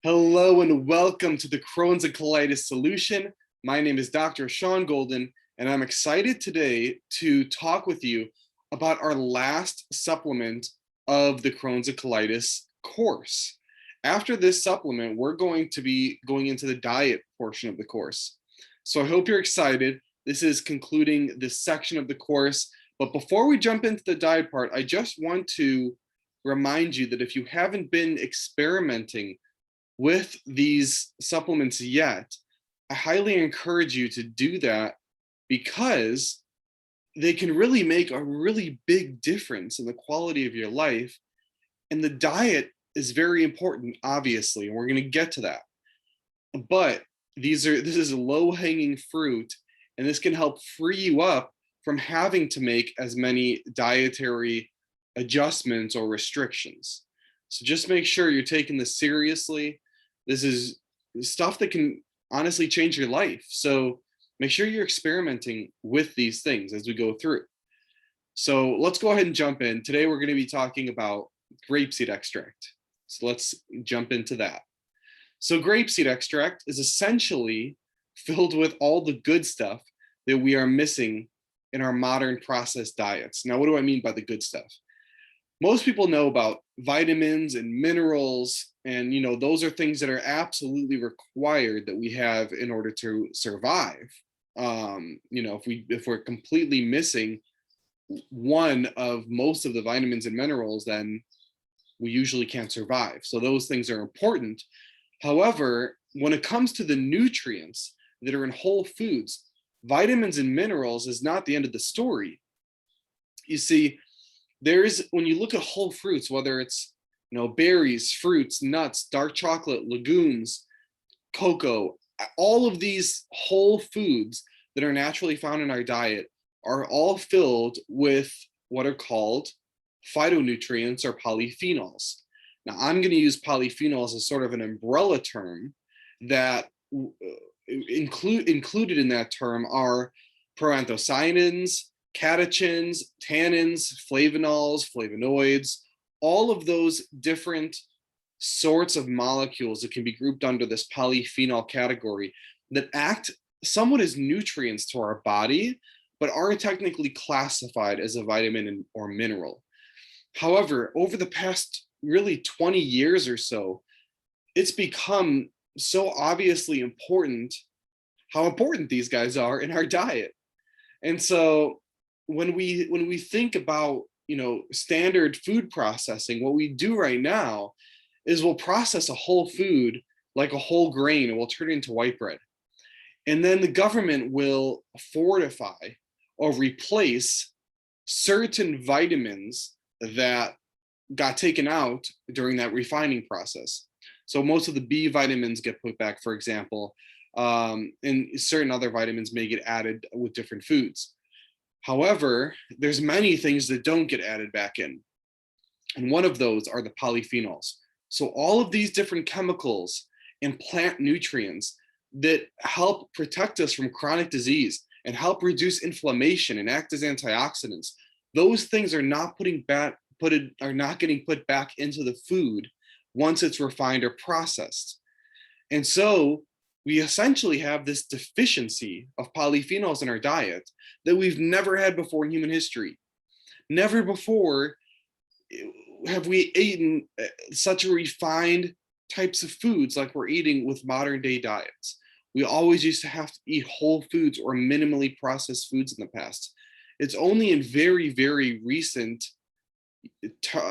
Hello and welcome to the Crohn's and Colitis Solution. My name is Dr. Sean Golden, and I'm excited today to talk with you about our last supplement of the Crohn's and Colitis course. After this supplement, we're going to be going into the diet portion of the course. So I hope you're excited. This is concluding this section of the course. But before we jump into the diet part, I just want to remind you that if you haven't been experimenting with these supplements yet, I highly encourage you to do that because they can really make a really big difference in the quality of your life. And the diet is very important, obviously, and we're going to get to that. But this is low-hanging fruit, and this can help free you up from having to make as many dietary adjustments or restrictions. So just make sure you're taking this seriously. This is stuff that can honestly change your life. So make sure you're experimenting with these things as we go through. So let's go ahead and jump in. Today, we're going to be talking about grapeseed extract. So let's jump into that. So grapeseed extract is essentially filled with all the good stuff that we are missing in our modern processed diets. Now, what do I mean by the good stuff? Most people know about vitamins and minerals, and those are things that are absolutely required that we have in order to survive. If we're completely missing one of most of the vitamins and minerals, then we usually can't survive. So those things are important. However, when it comes to the nutrients that are in whole foods, vitamins and minerals is not the end of the story. You see, when you look at whole fruits, whether it's berries, fruits, nuts, dark chocolate, legumes, cocoa, all of these whole foods that are naturally found in our diet are all filled with what are called phytonutrients or polyphenols. Now, I'm going to use polyphenols as sort of an umbrella term that included in that term are proanthocyanins, catechins, tannins, flavonols, flavonoids, all of those different sorts of molecules that can be grouped under this polyphenol category that act somewhat as nutrients to our body, but aren't technically classified as a vitamin or mineral. However, over the past really 20 years or so, it's become so obviously important how important these guys are in our diet. And so when we think about standard food processing, what we do right now is we'll process a whole food like a whole grain and we'll turn it into white bread. And then the government will fortify or replace certain vitamins that got taken out during that refining process. So most of the B vitamins get put back, for example, and certain other vitamins may get added with different foods. However, there's many things that don't get added back in. And one of those are the polyphenols. So all of these different chemicals and plant nutrients that help protect us from chronic disease and help reduce inflammation and act as antioxidants, those things are not getting put back into the food once it's refined or processed. And so we essentially have this deficiency of polyphenols in our diet that we've never had before in human history. Never before have we eaten such a refined types of foods like we're eating with modern day diets. We always used to have to eat whole foods or minimally processed foods in the past. It's only in very, very recent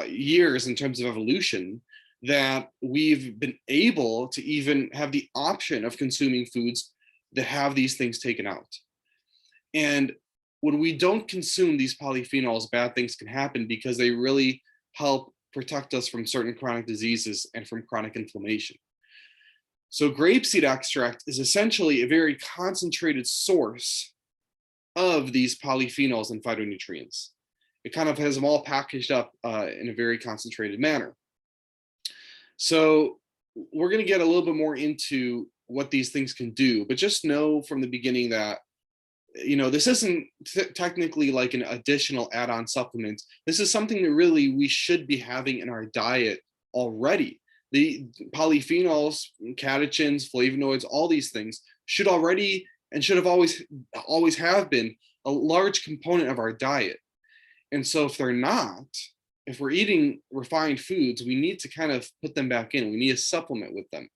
years in terms of evolution that we've been able to even have the option of consuming foods that have these things taken out. And when we don't consume these polyphenols, bad things can happen because they really help protect us from certain chronic diseases and from chronic inflammation. So grapeseed extract is essentially a very concentrated source of these polyphenols and phytonutrients. It kind of has them all packaged up in a very concentrated manner. So we're going to get a little bit more into what these things can do, but just know from the beginning that this isn't technically like an additional add-on supplement. This is something that really we should be having in our diet already. The polyphenols, catechins, flavonoids, all these things should already and should have always have been a large component of our diet. And so if they're not, if we're eating refined foods, we need to kind of put them back in. We need to supplement with them.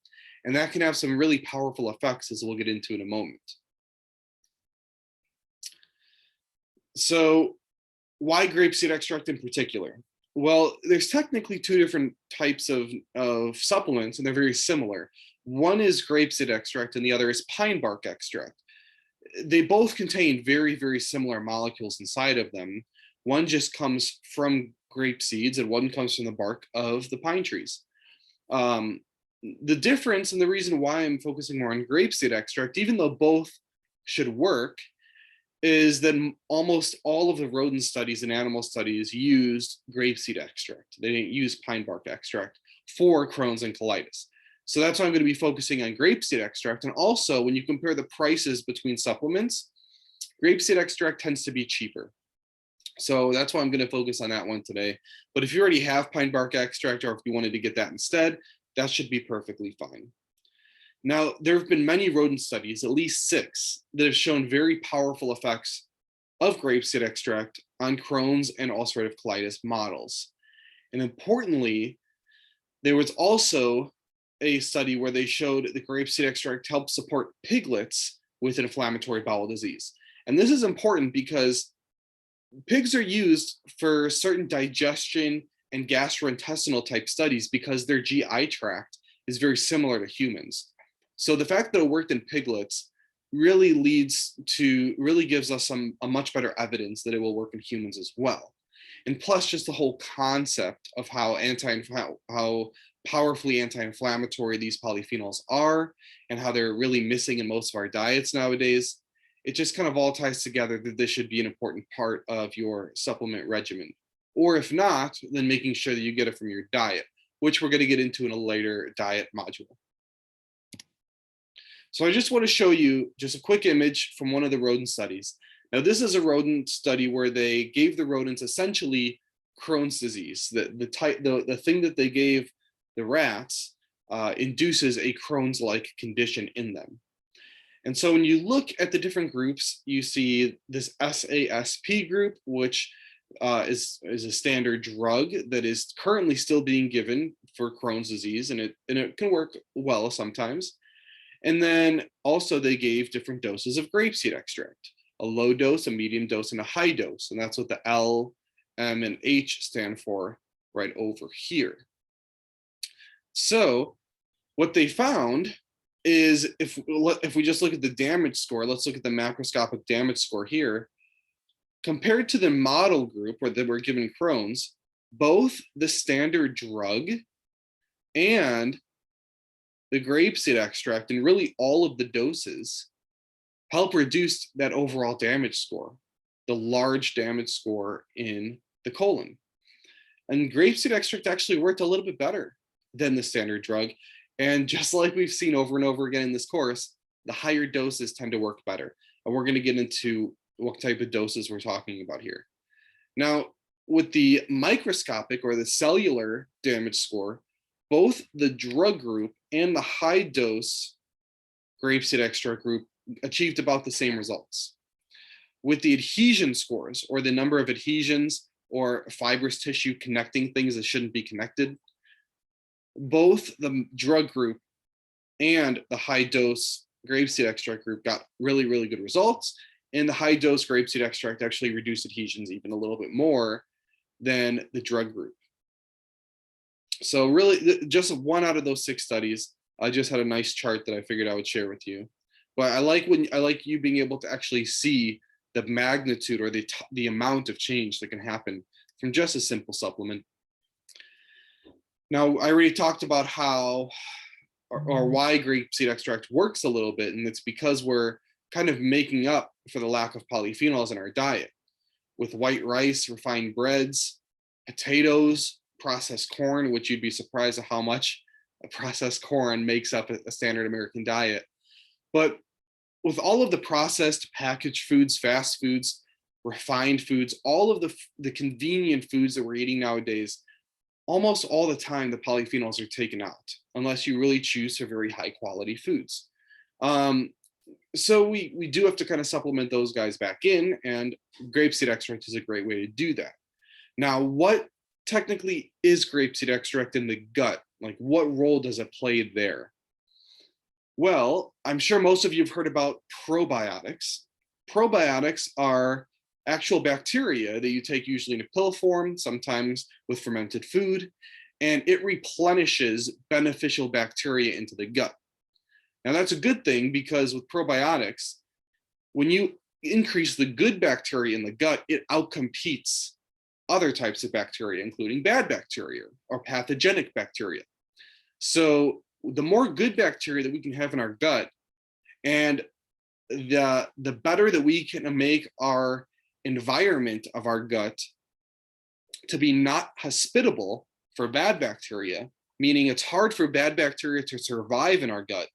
And that can have some really powerful effects, as we'll get into in a moment. So why grapeseed extract in particular? Well, there's technically two different types of supplements, and they're very similar. One is grapeseed extract, and the other is pine bark extract. They both contain very, very similar molecules inside of them. One just comes from grape seeds, and one comes from the bark of the pine trees. The difference, and the reason why I'm focusing more on grapeseed extract, even though both should work, is that almost all of the rodent studies and animal studies used grapeseed extract. They didn't use pine bark extract for Crohn's and colitis. So that's why I'm going to be focusing on grapeseed extract. And also, when you compare the prices between supplements, grapeseed extract tends to be cheaper. So that's why I'm going to focus on that one today. But if you already have pine bark extract, or if you wanted to get that instead, that should be perfectly fine. Now, there have been many rodent studies, at least 6, that have shown very powerful effects of grapeseed extract on Crohn's and ulcerative colitis models. And importantly, there was also a study where they showed the grapeseed extract helped support piglets with inflammatory bowel disease. And this is important because pigs are used for certain digestion and gastrointestinal type studies because their GI tract is very similar to humans. So the fact that it worked in piglets really gives us a much better evidence that it will work in humans as well. And plus, just the whole concept of how powerfully anti-inflammatory these polyphenols are, and how they're really missing in most of our diets nowadays, it just kind of all ties together that this should be an important part of your supplement regimen. Or if not, then making sure that you get it from your diet, which we're going to get into in a later diet module. So I just want to show you just a quick image from one of the rodent studies. Now, this is a rodent study where they gave the rodents essentially Crohn's disease. The thing that they gave the rats induces a Crohn's-like condition in them. And so when you look at the different groups, you see this SASP group, which is a standard drug that is currently still being given for Crohn's disease, and it can work well sometimes. And then also they gave different doses of grapeseed extract, a low dose, a medium dose, and a high dose. And that's what the L, M, and H stand for right over here. So what they found is if we just look at the damage score, let's look at the macroscopic damage score here, compared to the model group where they were given Crohn's, both the standard drug and the grapeseed extract, and really all of the doses, help reduce that overall damage score, the large damage score in the colon. And grapeseed extract actually worked a little bit better than the standard drug. And just like we've seen over and over again in this course, the higher doses tend to work better. And we're going to get into what type of doses we're talking about here. Now, with the microscopic or the cellular damage score, both the drug group and the high dose grapeseed extract group achieved about the same results. With the adhesion scores, or the number of adhesions or fibrous tissue connecting things that shouldn't be connected, both the drug group and the high dose grapeseed extract group got really, really good results. And the high dose grapeseed extract actually reduced adhesions even a little bit more than the drug group. So really, just 1 out of those 6 studies, I just had a nice chart that I figured I would share with you. But I like you being able to actually see the magnitude or the amount of change that can happen from just a simple supplement. Now, I already talked about how or why grapeseed extract works a little bit, and it's because we're kind of making up for the lack of polyphenols in our diet with white rice, refined breads, potatoes, processed corn, which you'd be surprised at how much a processed corn makes up a standard American diet. But with all of the processed packaged foods, fast foods, refined foods, all of the convenient foods that we're eating nowadays, almost all the time the polyphenols are taken out, unless you really choose for very high quality foods. Um, so we do have to kind of supplement those guys back in, and grapeseed extract is a great way to do that. Now, what technically is grapeseed extract in the gut? Like, what role does it play there? Well, I'm sure most of you have heard about probiotics. Probiotics are actual bacteria that you take usually in a pill form, sometimes with fermented food, and it replenishes beneficial bacteria into the gut. Now, that's a good thing because with probiotics, when you increase the good bacteria in the gut, it outcompetes other types of bacteria, including bad bacteria or pathogenic bacteria. So the more good bacteria that we can have in our gut, and the better that we can make our environment of our gut to be not hospitable for bad bacteria, meaning it's hard for bad bacteria to survive in our gut,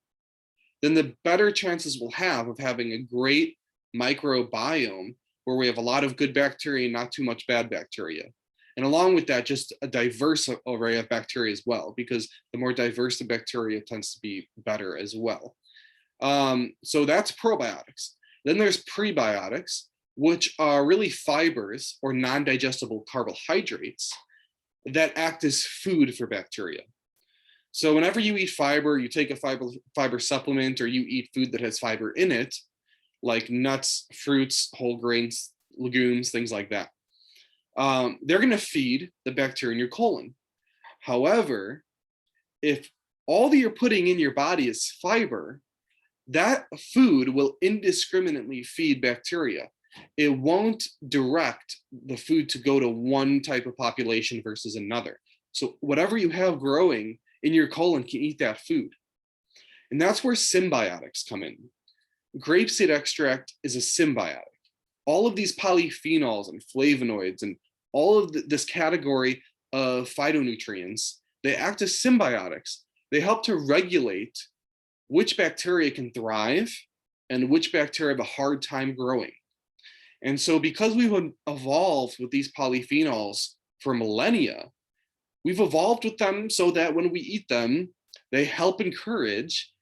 then the better chances we'll have of having a great microbiome where we have a lot of good bacteria and not too much bad bacteria. And along with that, just a diverse array of bacteria as well, because the more diverse the bacteria tends to be better as well. So that's probiotics. Then there's prebiotics, which are really fibers or non-digestible carbohydrates that act as food for bacteria. So whenever you eat fiber, you take a fiber supplement, or you eat food that has fiber in it, like nuts, fruits, whole grains, legumes, things like that. They're going to feed the bacteria in your colon. However, if all that you're putting in your body is fiber, that food will indiscriminately feed bacteria. It won't direct the food to go to one type of population versus another. So whatever you have growing in your colon can eat that food. And that's where symbiotics come in. Grapeseed extract is a symbiotic. All of these polyphenols and flavonoids and all of this category of phytonutrients, they act as symbiotics. They help to regulate which bacteria can thrive and which bacteria have a hard time growing. And so because we've evolved with these polyphenols for millennia, we've evolved with them so that when we eat them, they help encourage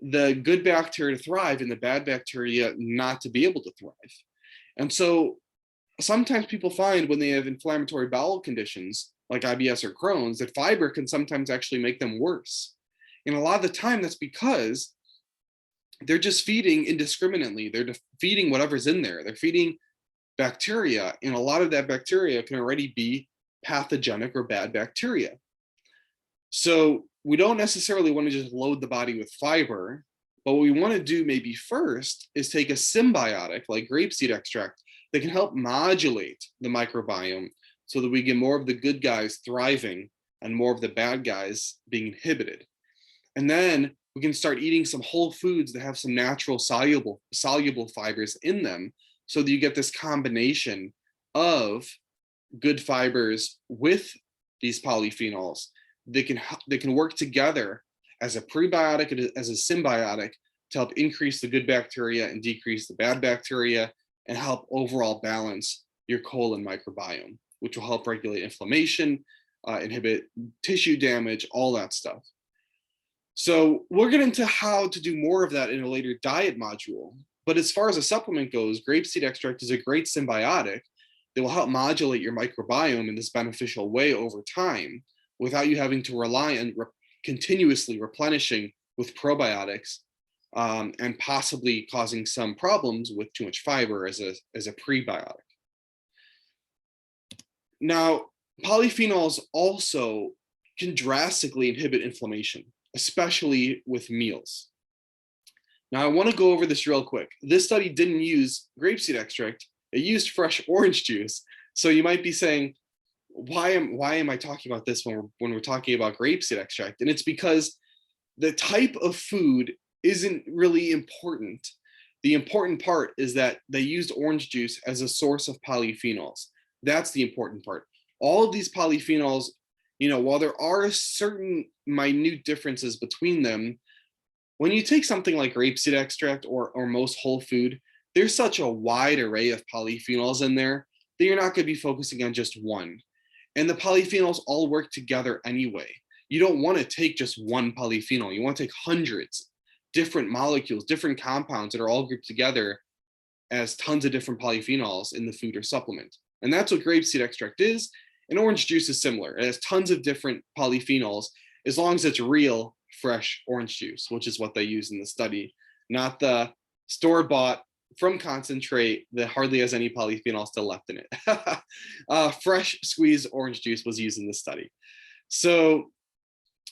the good bacteria to thrive and the bad bacteria not to be able to thrive. And so sometimes people find when they have inflammatory bowel conditions like IBS or Crohn's that fiber can sometimes actually make them worse. And a lot of the time that's because they're just feeding indiscriminately. They're feeding whatever's in there. They're feeding bacteria, and a lot of that bacteria can already be pathogenic or bad bacteria. So we don't necessarily want to just load the body with fiber, but what we want to do maybe first is take a symbiotic like grapeseed extract that can help modulate the microbiome so that we get more of the good guys thriving and more of the bad guys being inhibited. And then we can start eating some whole foods that have some natural soluble fibers in them so that you get this combination of good fibers with these polyphenols that can work together as a prebiotic and as a symbiotic to help increase the good bacteria and decrease the bad bacteria and help overall balance your colon microbiome, which will help regulate inflammation, inhibit tissue damage, all that stuff. So we'll get into how to do more of that in a later diet module. But as far as a supplement goes, grapeseed extract is a great symbiotic that will help modulate your microbiome in this beneficial way over time without you having to rely on continuously replenishing with probiotics and possibly causing some problems with too much fiber as a prebiotic. Now, polyphenols also can drastically inhibit inflammation, especially with meals. Now, I want to go over this real quick. This study didn't use grapeseed extract. It used fresh orange juice. So you might be saying, why am I talking about this when we're talking about grapeseed extract? And it's because the type of food isn't really important. The important part is that they used orange juice as a source of polyphenols. That's the important part. All of these polyphenols, while there are certain minute differences between them, when you take something like grapeseed extract or most whole food, there's such a wide array of polyphenols in there that you're not going to be focusing on just one. And the polyphenols all work together anyway. You don't want to take just one polyphenol. You want to take hundreds, different molecules, different compounds that are all grouped together as tons of different polyphenols in the food or supplement. And that's what grapeseed extract is. And orange juice is similar. It has tons of different polyphenols as long as it's real, fresh orange juice, which is what they use in the study, not the store-bought from concentrate that hardly has any polyphenol still left in it. Fresh squeezed orange juice was used in this study. So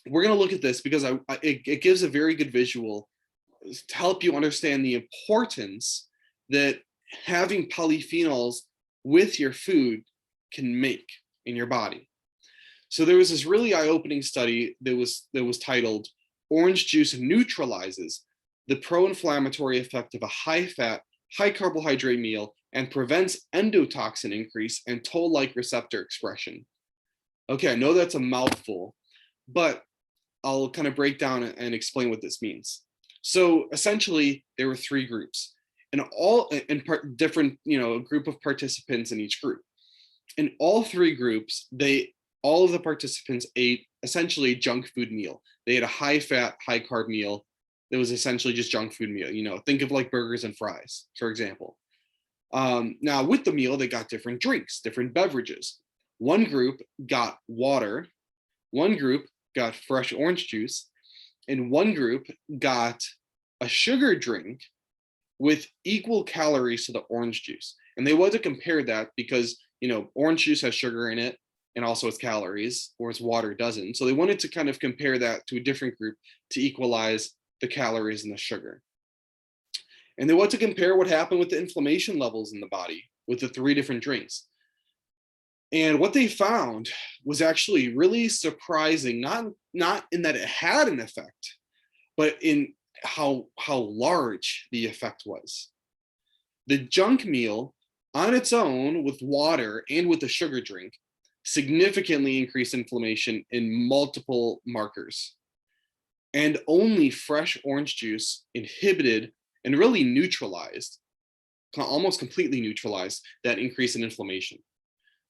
we're going to look at this because it gives a very good visual to help you understand the importance that having polyphenols with your food can make in your body. So there was this really eye-opening study that was titled "Orange Juice Neutralizes the Pro-Inflammatory Effect of a High-Fat, High-Carbohydrate Meal and Prevents Endotoxin Increase and Toll-like Receptor Expression." Okay, I know that's a mouthful, but I'll kind of break down and explain what this means. So essentially, there were 3 groups, and different, group of participants in each group. In all 3 groups, all of the participants ate essentially a junk food meal. They ate a high-fat, high-carb meal that was essentially just junk food meal. Think of like burgers and fries, for example. Now, with the meal, they got different drinks, different beverages. One group got water, one group got fresh orange juice, and one group got a sugar drink with equal calories to the orange juice. And they wanted to compare that because, orange juice has sugar in it and also its calories, whereas water doesn't. So they wanted to kind of compare that to a different group to equalize the calories and the sugar. And they wanted to compare what happened with the inflammation levels in the body with the 3 different drinks. And what they found was actually really surprising, not in that it had an effect, but in how large the effect was. The junk meal on its own with water and with the sugar drink significantly increased inflammation in multiple markers. And only fresh orange juice inhibited and really neutralized, almost completely neutralized, that increase in inflammation.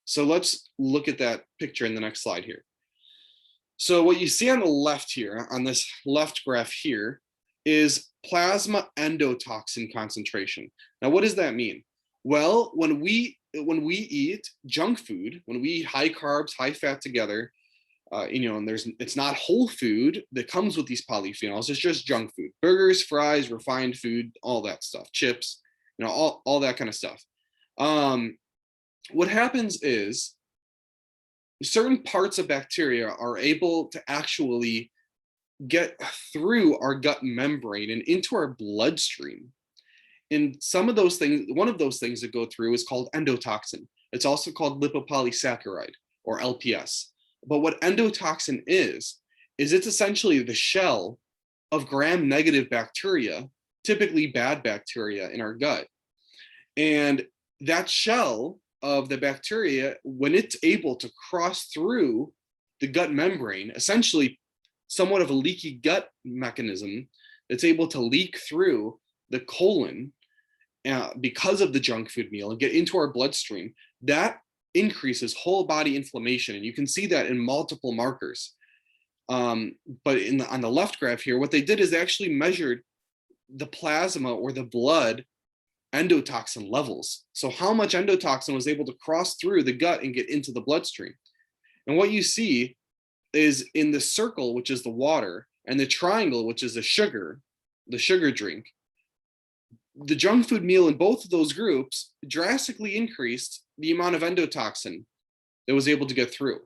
So let's look at that picture in the next slide here. So what you see on the left here, on this left graph here, is plasma endotoxin concentration. Now, what does that mean? Well, when we eat junk food, when we eat high carbs, high fat together, and it's not whole food that comes with these polyphenols, it's just junk food, burgers, fries, refined food, all that stuff, chips, all that kind of stuff. What happens is certain parts of bacteria are able to actually get through our gut membrane and into our bloodstream. And some of those things, one of those things that go through is called endotoxin. It's also called lipopolysaccharide, or LPS. But what endotoxin is it's essentially the shell of gram-negative bacteria, typically bad bacteria in our gut. And that shell of the bacteria, when it's able to cross through the gut membrane, essentially somewhat of a leaky gut mechanism, it's able to leak through the colon because of the junk food meal and get into our bloodstream, that increases whole body inflammation. And you can see that in multiple markers. But on the left graph here, what they did is they actually measured the plasma or the blood endotoxin levels. So how much endotoxin was able to cross through the gut and get into the bloodstream. And what you see is in the circle, which is the water, and the triangle, which is the sugar drink, the junk food meal in both of those groups drastically increased the amount of endotoxin that was able to get through.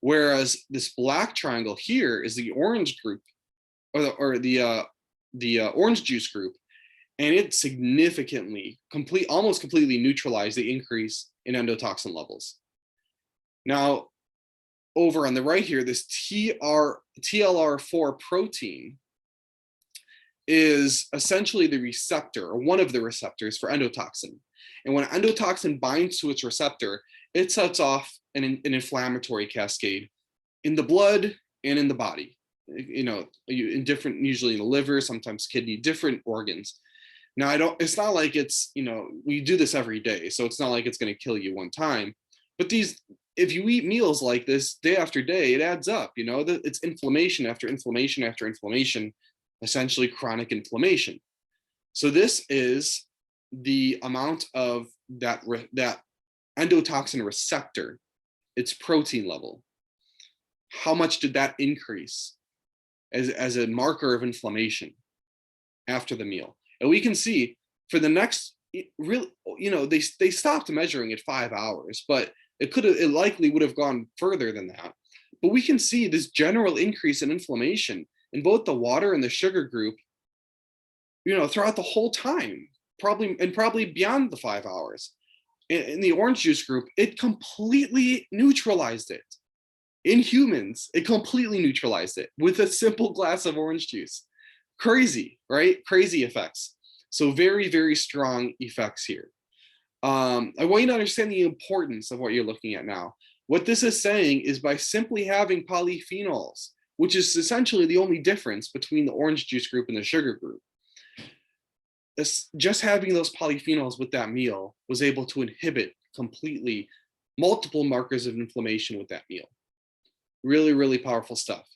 Whereas this black triangle here is the orange group, or the orange juice group, and it significantly, almost completely neutralized the increase in endotoxin levels. Now, over on the right here, this TLR4 protein is essentially the receptor, or one of the receptors for endotoxin. And when endotoxin binds to its receptor, it sets off an inflammatory cascade in the blood and in the body. In different, usually in the liver, sometimes kidney, different organs. Now, it's not like it's, we do this every day, so it's not like it's going to kill you one time. But these if you eat meals like this day after day, it adds up. It's inflammation after inflammation after inflammation, essentially chronic inflammation. So this is the amount of that endotoxin receptor, its protein level. How much did that increase as a marker of inflammation after the meal? And we can see for the next, really, they stopped measuring at 5 hours, but it likely would have gone further than that. But we can see this general increase in inflammation in both the water and the sugar group, throughout the whole time, probably beyond the 5 hours. In the orange juice group, it completely neutralized it. In humans, it completely neutralized it with a simple glass of orange juice. Crazy, right? Crazy effects. So very, very strong effects here. I want you to understand the importance of what you're looking at now. What this is saying is by simply having polyphenols, which is essentially the only difference between the orange juice group and the sugar group, just having those polyphenols with that meal was able to inhibit completely multiple markers of inflammation with that meal. Really, really powerful stuff.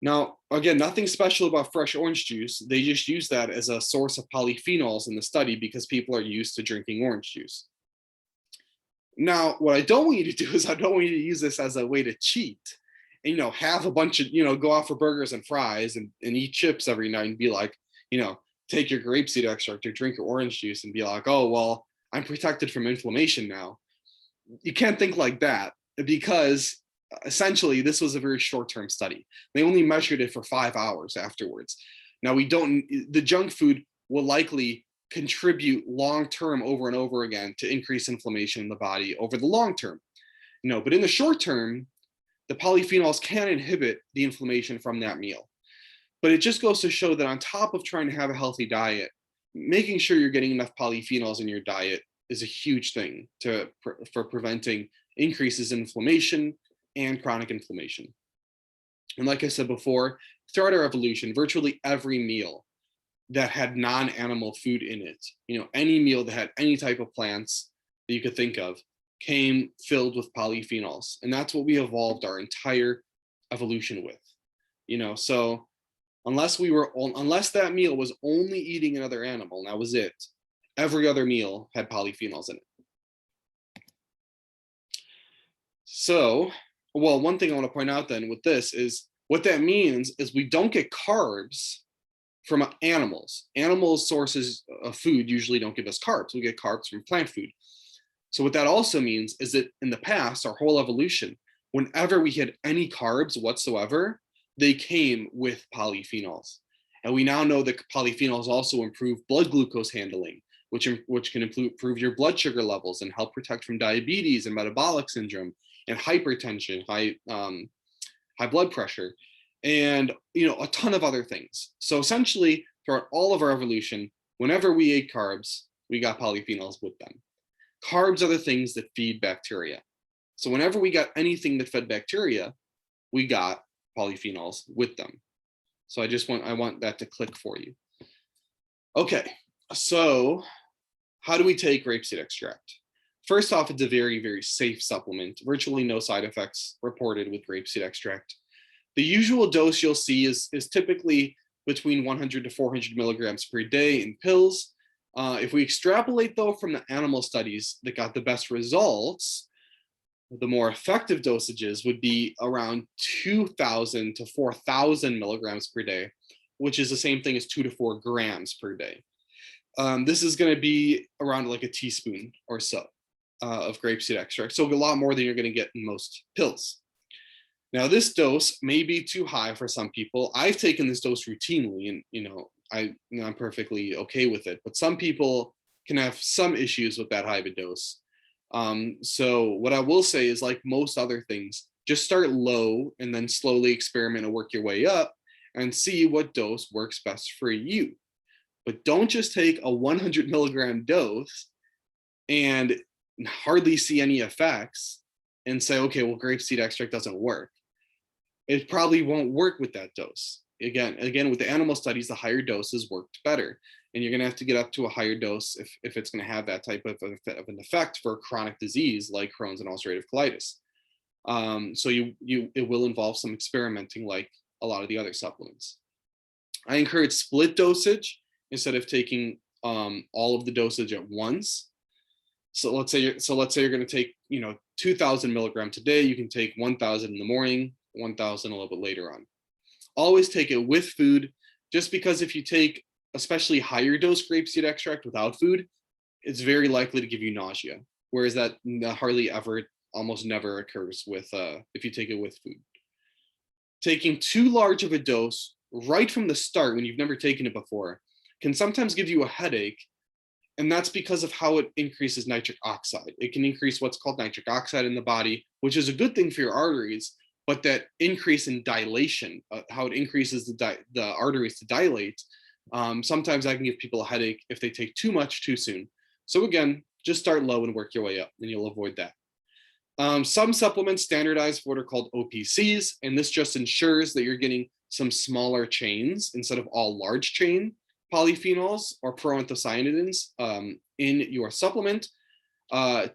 Now, again, nothing special about fresh orange juice. They just use that as a source of polyphenols in the study because people are used to drinking orange juice. Now, what I don't want you to do is I don't want you to use this as a way to cheat and, have a bunch of, go out for burgers and fries and eat chips every night and be like, take your grapeseed extract or drink your orange juice and be like, oh, well, I'm protected from inflammation now. You can't think like that because essentially this was a very short-term study. They only measured it for 5 hours afterwards. Now the junk food will likely contribute long-term over and over again to increase inflammation in the body over the long term. But in the short term, the polyphenols can inhibit the inflammation from that meal. But it just goes to show that on top of trying to have a healthy diet, making sure you're getting enough polyphenols in your diet is a huge thing for preventing increases in inflammation and chronic inflammation. And like I said before, throughout our evolution, virtually every meal that had non-animal food in it, any meal that had any type of plants that you could think of, came filled with polyphenols. And that's what we evolved our entire evolution with. So unless that meal was only eating another animal, and that was it, every other meal had polyphenols in it. So, well, one thing I want to point out then with this is what that means is we don't get carbs from animals. Animals' sources of food usually don't give us carbs. We get carbs from plant food. So what that also means is that in the past, our whole evolution, whenever we had any carbs whatsoever, they came with polyphenols. And we now know that polyphenols also improve blood glucose handling, which can improve your blood sugar levels and help protect from diabetes and metabolic syndrome and hypertension, high blood pressure, and a ton of other things. So essentially, throughout all of our evolution, whenever we ate carbs, we got polyphenols with them. Carbs are the things that feed bacteria. So whenever we got anything that fed bacteria, we got polyphenols with them. So I want that to click for you. Okay, so how do we take grapeseed extract? First off, it's a very, very safe supplement. Virtually no side effects reported with grapeseed extract. The usual dose you'll see is typically between 100 to 400 milligrams per day in pills. If we extrapolate, though, from the animal studies that got the best results, the more effective dosages would be around 2,000 to 4,000 milligrams per day, which is the same thing as 2 to 4 grams per day. This is going to be around like a teaspoon or so of grapeseed extract, so a lot more than you're going to get in most pills. Now, this dose may be too high for some people. I've taken this dose routinely, and I'm perfectly okay with it. But some people can have some issues with that high of a dose. So what I will say is, like most other things, just start low and then slowly experiment and work your way up and see what dose works best for you. But don't just take a 100 milligram dose and hardly see any effects and say, okay, well, grapeseed extract doesn't work. It probably won't work with that dose. Again, with the animal studies, the higher doses worked better. and you're going to have to get up to a higher dose if it's going to have that type of an effect for a chronic disease like Crohn's and ulcerative colitis. So it will involve some experimenting like a lot of the other supplements. I encourage split dosage instead of taking all of the dosage at once. So let's say you're going to take 2,000 milligrams today. You can take 1,000 in the morning, 1,000 a little bit later on. Always take it with food, just because if you take especially higher dose grapeseed extract without food, it's very likely to give you nausea. Whereas that hardly ever, almost never occurs with if you take it with food. Taking too large of a dose right from the start when you've never taken it before can sometimes give you a headache. And that's because of how it increases nitric oxide. It can increase what's called nitric oxide in the body, which is a good thing for your arteries, but that increase in dilation, how it increases the arteries to dilate, sometimes that can give people a headache if they take too much too soon. So again, just start low and work your way up, and you'll avoid that. Some supplements standardize for what are called OPCs, and this just ensures that you're getting some smaller chains instead of all large chain polyphenols or proanthocyanidins in your supplement. The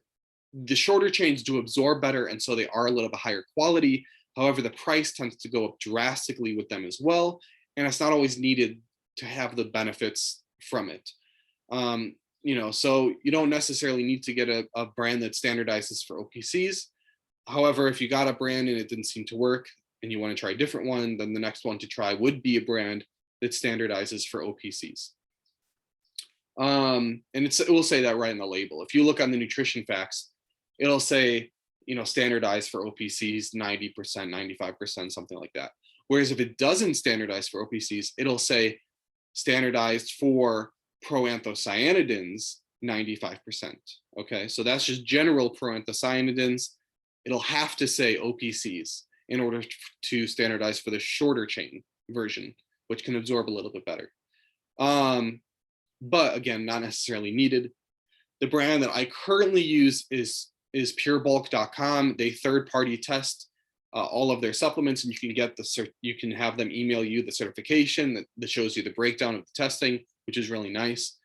shorter chains do absorb better, and so they are a little bit higher quality. However, the price tends to go up drastically with them as well, and it's not always needed to have the benefits from it. So you don't necessarily need to get a brand that standardizes for OPCs. However, if you got a brand and it didn't seem to work and you want to try a different one, then the next one to try would be a brand that standardizes for OPCs. And it will say that right in the label. If you look on the nutrition facts, it'll say, standardized for OPCs, 90%, 95%, something like that. Whereas if it doesn't standardize for OPCs, it'll say standardized for proanthocyanidins, 95%. Okay, so that's just general proanthocyanidins. It'll have to say OPCs in order to standardize for the shorter chain version, which can absorb a little bit better. But again, not necessarily needed. The brand that I currently use is purebulk.com. They third-party test all of their supplements, and you can get you can have them email you the certification that shows you the breakdown of the testing, which is really nice.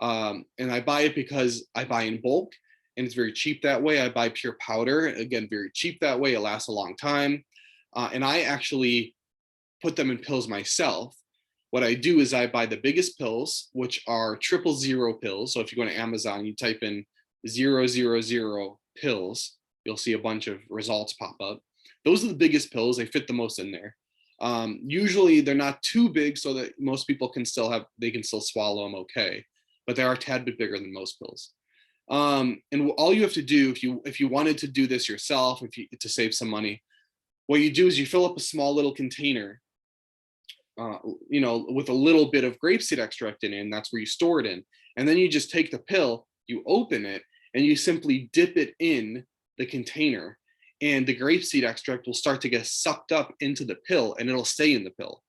And I buy it because I buy in bulk, and it's very cheap that way. I buy pure powder, again, very cheap that way. It lasts a long time. And I actually put them in pills myself. What I do is I buy the biggest pills, which are 000 pills. So if you go to Amazon, you type in 000 pills, you'll see a bunch of results pop up. Those are the biggest pills. They fit the most in there. Usually they're not too big so that most people can still swallow them okay, but they are a tad bit bigger than most pills. And all you have to do if you wanted to do this yourself, to save some money, what you do is you fill up a small little container, with a little bit of grapeseed extract in it, and that's where you store it in. And then you just take the pill, you open it, and you simply dip it in the container, and the grapeseed extract will start to get sucked up into the pill, and it'll stay in the pill.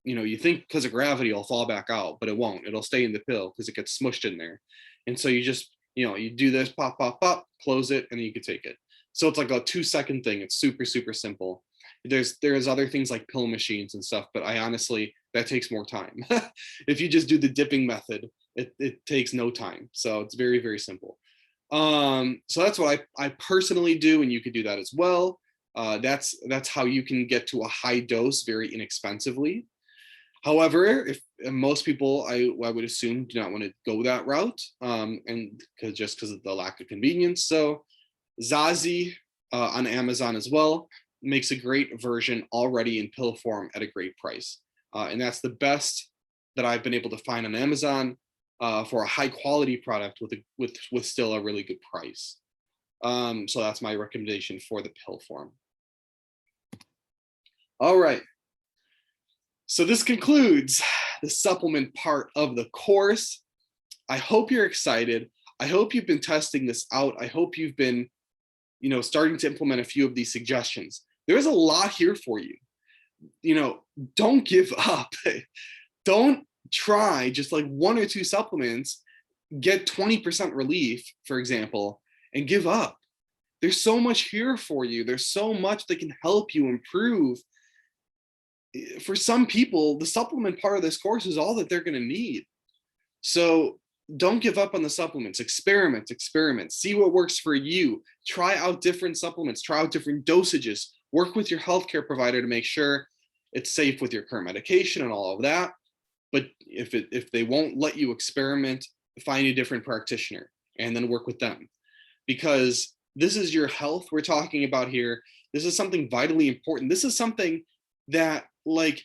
You think because of gravity it'll fall back out, but it won't. It'll stay in the pill because it gets smushed in there. And so you just, you do this, pop, pop, pop, close it, and then you can take it. So it's like a 2-second thing. It's super, super simple. There's other things like pill machines and stuff, but that takes more time. If you just do the dipping method, it takes no time. So it's very, very simple. So that's what I personally do, and you could do that as well. That's how you can get to a high dose very inexpensively. However, if most people, I would assume, do not want to go that route, and because of the lack of convenience. So Zazi on Amazon as well makes a great version already in pill form at a great price, and that's the best that I've been able to find on Amazon for a high quality product with still a really good price. So that's my recommendation for the pill form. All right. So this concludes the supplement part of the course. I hope you're excited. I hope you've been testing this out. I hope you've been, starting to implement a few of these suggestions. There's a lot here for you. Don't give up. Don't try just like 1 or 2 supplements, get 20% relief, for example, and give up. There's so much here for you. There's so much that can help you improve. For some people, the supplement part of this course is all that they're going to need. So don't give up on the supplements. Experiment, see what works for you. Try out different supplements, try out different dosages, work with your healthcare provider to make sure it's safe with your current medication and all of that. But if they won't let you experiment, find a different practitioner and then work with them, because this is your health we're talking about here. This is something vitally important. This is something that, like,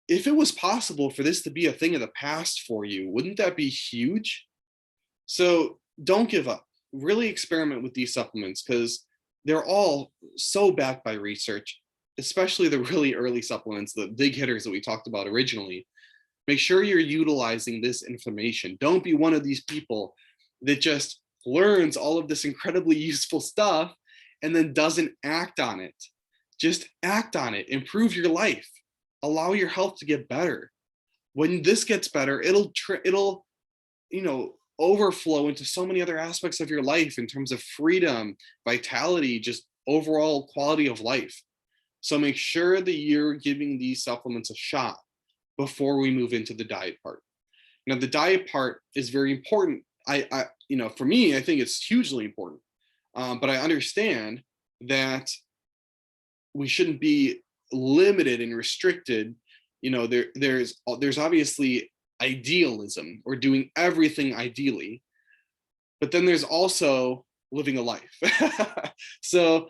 if it was possible for this to be a thing of the past for you, wouldn't that be huge? So don't give up. Really experiment with these supplements, because they're all so backed by research, especially the really early supplements, the big hitters that we talked about originally. Make sure you're utilizing this information. Don't be one of these people that just learns all of this incredibly useful stuff and then doesn't act on it. Just act on it. Improve your life. Allow your health to get better. When this gets better, it'll overflow into so many other aspects of your life in terms of freedom, vitality, just overall quality of life. So make sure that you're giving these supplements a shot before we move into the diet part. Now, the diet part is very important. For me, I think it's hugely important. But I understand that we shouldn't be limited and restricted. There's obviously idealism, or doing everything ideally, but then there's also living a life. So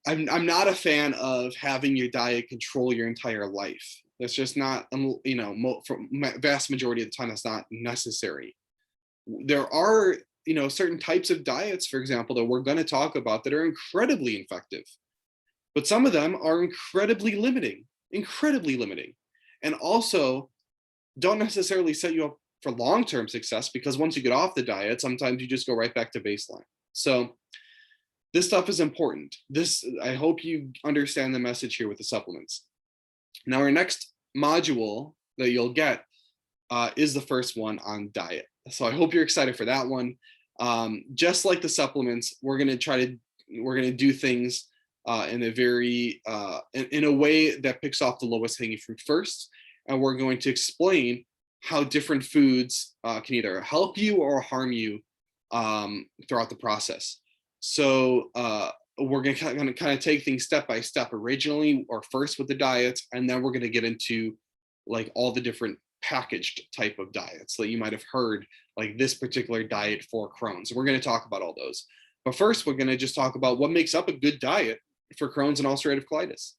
I'm not a fan of having your diet control your entire life. That's just not, for vast majority of the time, that's not necessary. There are, certain types of diets, for example, that we're going to talk about that are incredibly effective, but some of them are incredibly limiting, and also don't necessarily set you up for long-term success, because once you get off the diet, sometimes you just go right back to baseline. So this stuff is important. I hope you understand the message here with the supplements. Now, our next module that you'll get is the first one on diet. So I hope you're excited for that one. Just like the supplements, we're going to do things in a way that picks off the lowest hanging fruit first, and we're going to explain how different foods can either help you or harm you throughout the process. So we're going to kind of take things step by step originally, or first with the diets, and then we're going to get into like all the different packaged type of diets that you might have heard, like this particular diet for Crohn's. We're going to talk about all those. But first, we're going to just talk about what makes up a good diet for Crohn's and ulcerative colitis.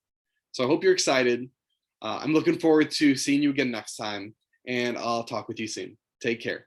So I hope you're excited. I'm looking forward to seeing you again next time, and I'll talk with you soon. Take care.